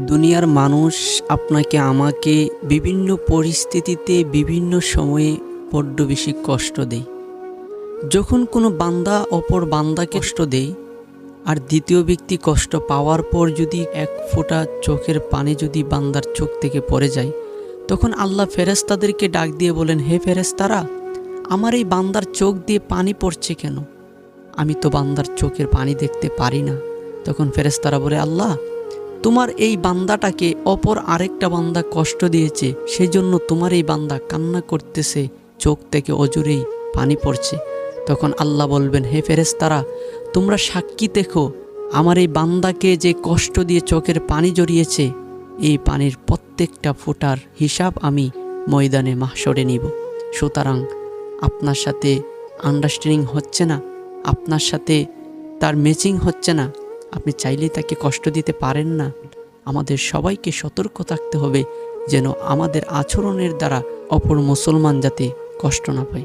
দুনিয়ার মানুষ আপনাকে আমাকে বিভিন্ন পরিস্থিতিতে বিভিন্ন সময়ে বড্ড বেশি কষ্ট দেয়। যখন কোনো বান্দা অপর বান্দাকে কষ্ট দেয় আর দ্বিতীয় ব্যক্তি কষ্ট পাওয়ার পর যদি এক ফোঁটা চোখের পানি যদি বান্দার চোখ থেকে পড়ে যায়, তখন আল্লাহ ফেরেশতাদেরকে ডাক দিয়ে বলেন, হে ফেরেশতারা, আমার এই বান্দার চোখ দিয়ে পানি পড়ছে কেন? আমি তো বান্দার চোখের পানি দেখতে পারি না। তখন ফেরেশতারা বলে, আল্লাহ, তোমার এই বান্দাটাকে অপর আরেকটা বান্দা কষ্ট দিয়েছে, সেই জন্য তোমার এই বান্দা কান্না করতেছে, চোখ থেকে অজুরেই পানি পড়ছে। তখন আল্লাহ বলবেন, হে ফেরেশতারা, তোমরা সাক্ষী দেখো, আমার এই বান্দাকে যে কষ্ট দিয়ে চোখের পানি জড়িয়েছে, এই পানির প্রত্যেকটা ফোঁটার হিসাব আমি ময়দানে মাহশরে নিব। সুতরাং আপনার সাথে আন্ডারস্ট্যান্ডিং হচ্ছে না, আপনার সাথে তার ম্যাচিং হচ্ছে না, আপনি চাইলেই তাকে কষ্ট দিতে পারেন না। আমাদের সবাইকে সতর্ক থাকতে হবে যেন আমাদের আচরণের দ্বারা অপর মুসলমান যাতে কষ্ট না পায়।